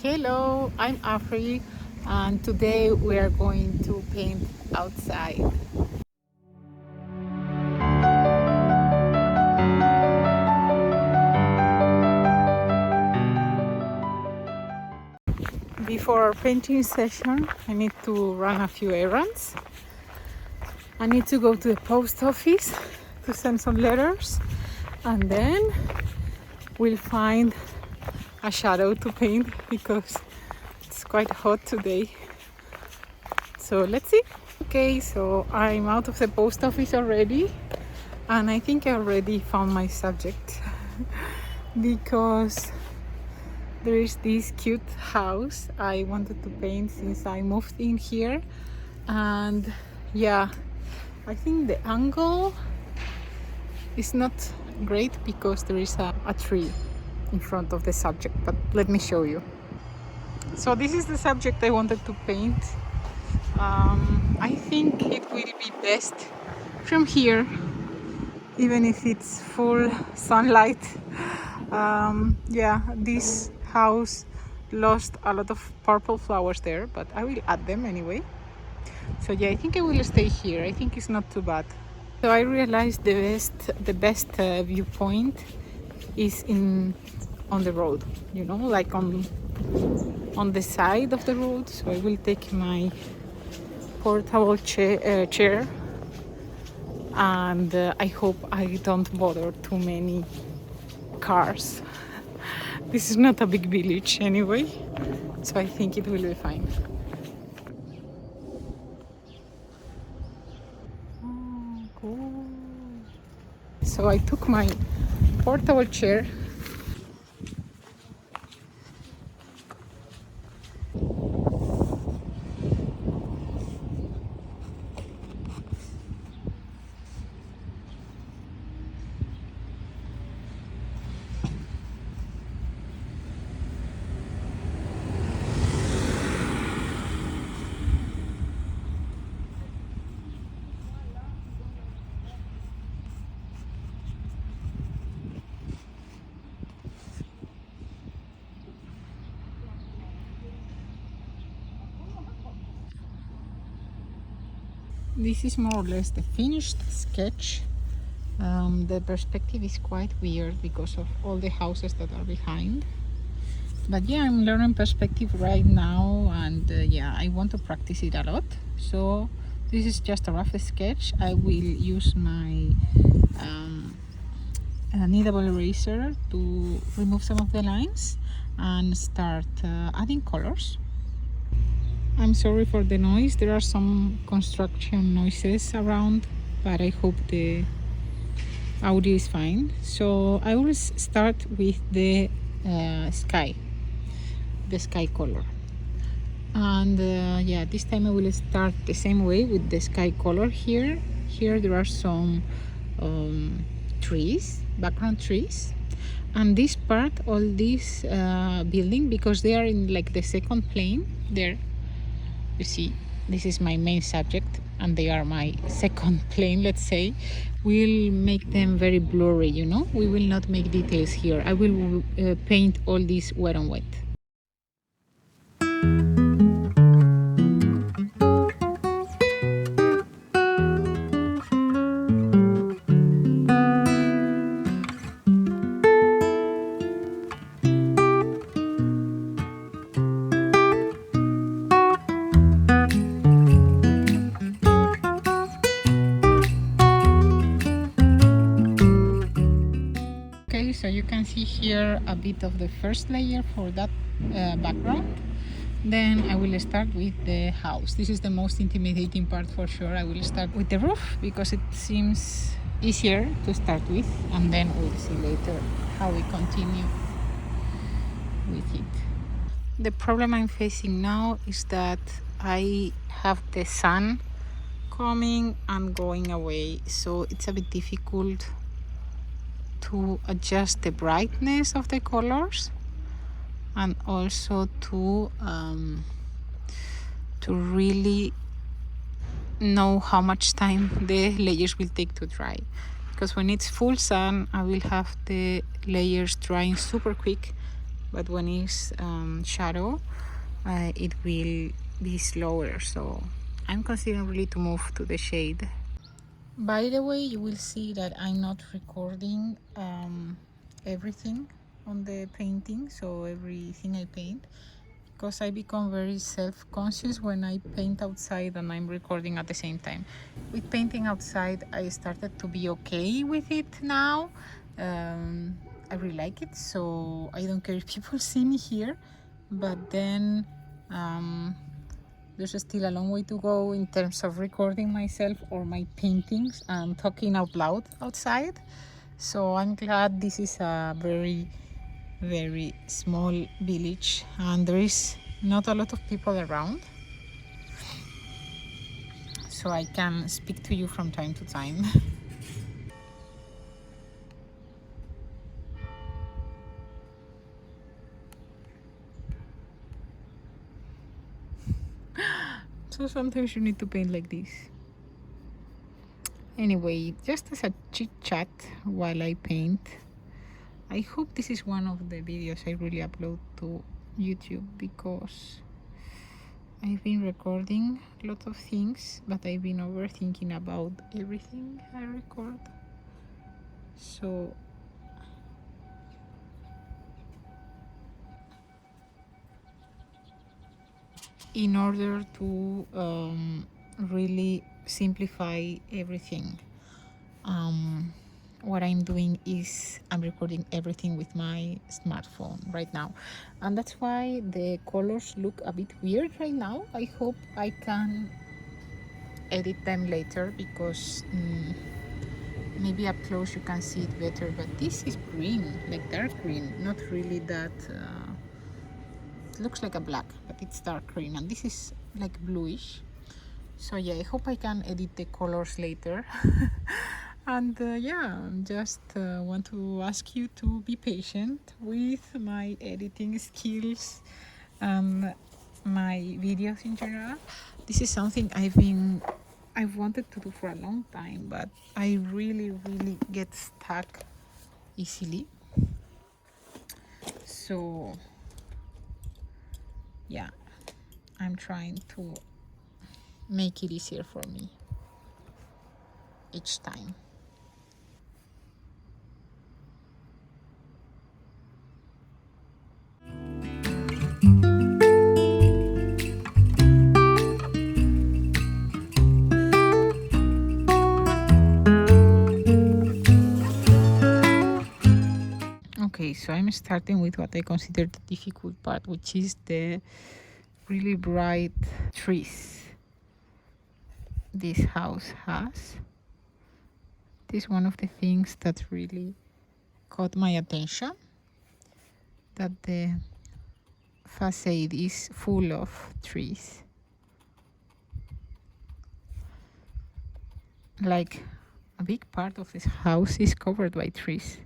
Hello, I'm Afri, and today we are going to paint outside. Before our painting session, I need to run a few errands. I need to go to the post office to send some letters, and then we'll find a shadow to paint because it's quite hot today. So let's see. Okay, so I'm out of the post office already, and I think I already found my subject because there is this cute house I wanted to paint since I moved in here. And yeah, I think the angle is not great because there is a tree in front of the subject, but let me show you. So this is the subject I wanted to paint. I think it will be best from here, even if it's full sunlight. Yeah, this house lost a lot of purple flowers there, but I will add them anyway. So yeah, I think I will stay here. I think it's not too bad. So I realized the best viewpoint is on the road, you know, like on the side of the road. So I will take my portable chair, and I hope I don't bother too many cars. This is not a big village anyway, so I think it will be fine. Oh, cool. So I took my portable chair. This is more or less the finished sketch. The perspective is quite weird because of all the houses that are behind. But yeah, I'm learning perspective right now, and yeah, I want to practice it a lot. So this is just a rough sketch. I will use my kneadable eraser to remove some of the lines and start adding colors. I'm sorry for the noise. There are some construction noises around, but I hope the audio is fine. So I will start with the sky color. And yeah, this time I will start the same way with the sky color here. Here there are some trees, background trees. And this part, all this building, because they are in like the second plane there. You see, this is my main subject and they are my second plane, let's say. We'll make them very blurry, you know. We will not make details here. I will paint all this wet on wet. So you can see here a bit of the first layer for that background. Then I will start with the house. This is the most intimidating part for sure. I will start with the roof because it seems easier to start with, and then we'll see later how we continue with it. The problem I'm facing now is that I have the sun coming and going away, so it's a bit difficult to adjust the brightness of the colors and also to really know how much time the layers will take to dry, because when it's full sun I will have the layers drying super quick but when it's shadow, it will be slower. So I'm considering really to move to the shade. By the way, you will see that I'm not recording everything on the painting, so everything I paint, because I become very self-conscious when I paint outside and I'm recording at the same time. With painting outside, I started to be okay with it now. I really like it, so I don't care if people see me here, but then there's still a long way to go in terms of recording myself or my paintings and talking out loud outside. So I'm glad this is a very small village and there is not a lot of people around, so I can speak to you from time to time. So sometimes you need to paint like this. Anyway, just as a chit chat while I paint, I hope this is one of the videos I really upload to YouTube, because I've been recording a lot of things, but I've been overthinking about everything I record. So in order to really simplify everything, what I'm doing is I'm recording everything with my smartphone right now, and that's why the colors look a bit weird right now. I hope I can edit them later, because maybe up close you can see it better, but this is green, like dark green, not really that it looks like a black, but it's dark green, and this is like bluish. So yeah, I hope I can edit the colors later. And yeah, just want to ask you to be patient with my editing skills and my videos in general. This is something I've wanted to do for a long time, but I really get stuck easily. So yeah, I'm trying to make it easier for me each time. Okay, so I'm starting with what I consider the difficult part, which is the really bright trees this house has. This is one of the things that really caught my attention, that the facade is full of trees. Like a big part of this house is covered by trees.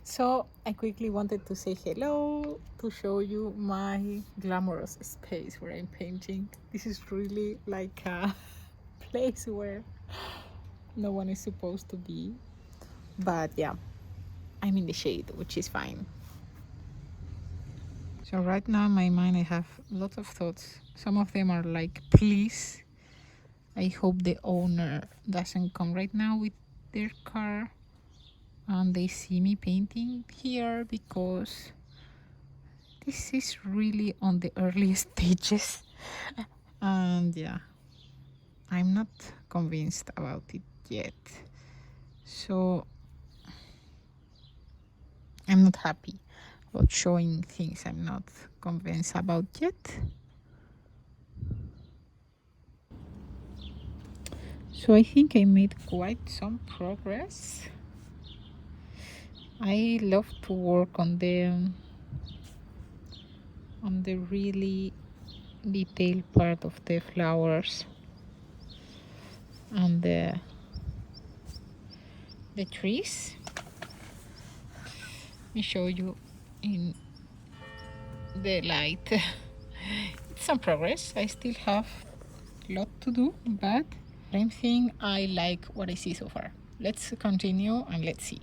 So I quickly wanted to say hello, to show you my glamorous space where I'm painting. This is really like a place where no one is supposed to be. But yeah, I'm in the shade, which is fine. So right now in my mind I have lots of thoughts. Some of them are like, please, I hope the owner doesn't come right now with their car and they see me painting here, because this is really on the early stages. And yeah, I'm not convinced about it yet. So I'm not happy about showing things I'm not convinced about yet. So I think I made quite some progress. I love to work on the really detailed part of the flowers and the trees. Let me show you in the light. It's some progress. I still have a lot to do, but I think I like what I see so far. Let's continue and let's see.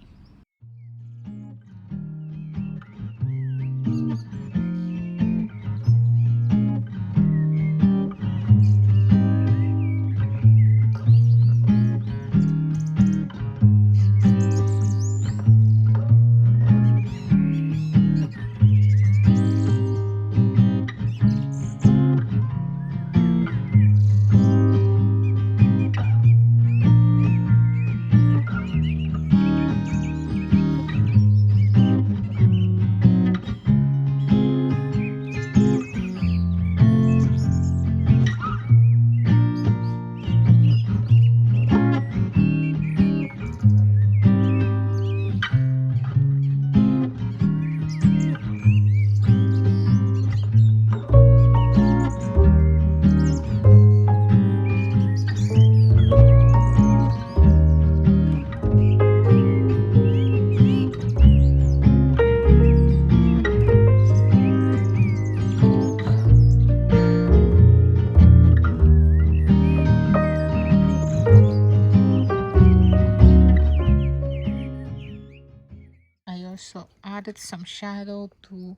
I also added some shadow to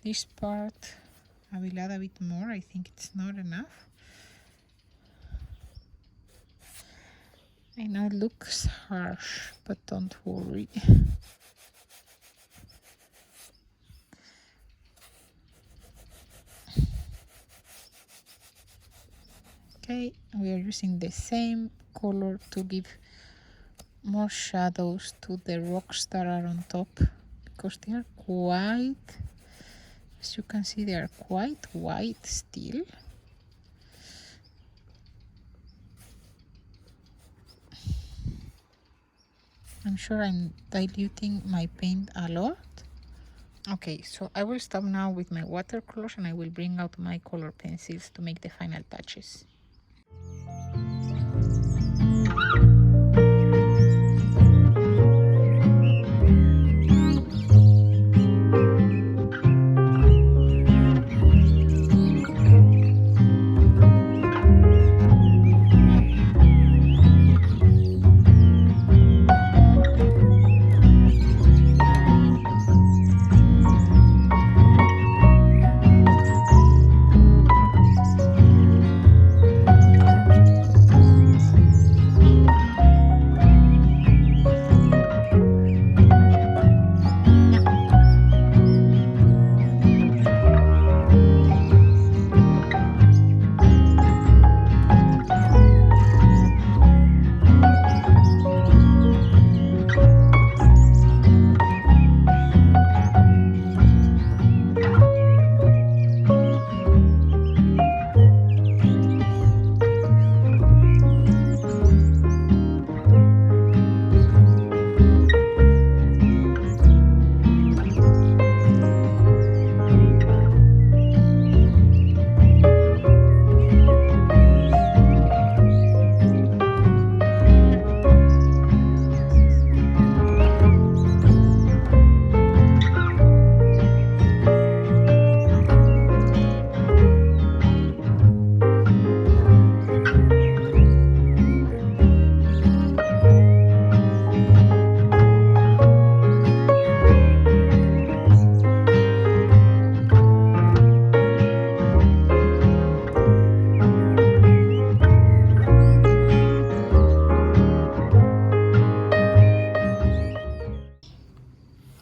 this part. I will add a bit more. I think it's not enough. I know it looks harsh, but don't worry. Okay, we are using the same color to give more shadows to the rocks that are on top, because they are quite, as you can see, they are quite white still. I'm sure I'm diluting my paint a lot. Okay, so I will stop now with my watercolors and I will bring out my color pencils to make the final touches.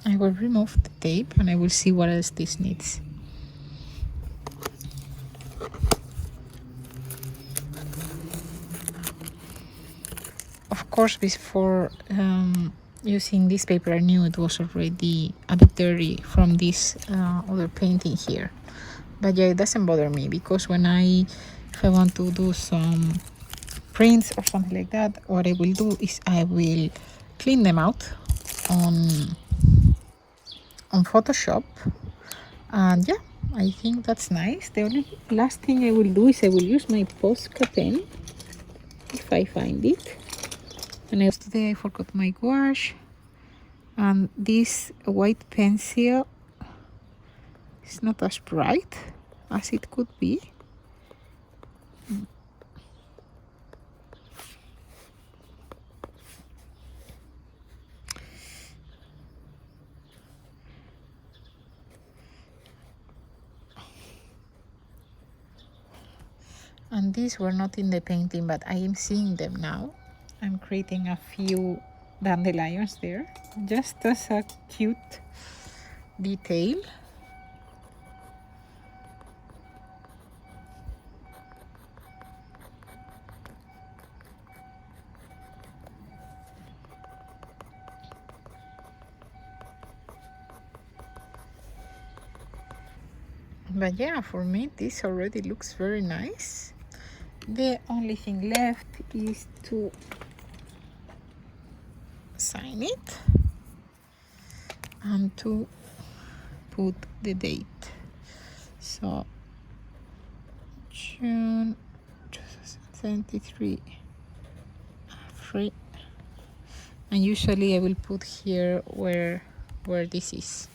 I will remove the tape and I will see what else this needs. Of course, before using this paper, I knew it was already a bit dirty from this other painting here. But yeah, it doesn't bother me, because if I want to do some prints or something like that, what I will do is I will clean them out on Photoshop, and yeah, I think that's nice. The only last thing I will do is I will use my Posca pen if I find it. And today I forgot my gouache, and this white pencil is not as bright as it could be. And these were not in the painting, but I am seeing them now. I'm creating a few dandelions there, just as a cute detail. But yeah, for me this already looks very nice. The only thing left is to sign it and to put the date. So June 2023 free, and usually I will put here where this is.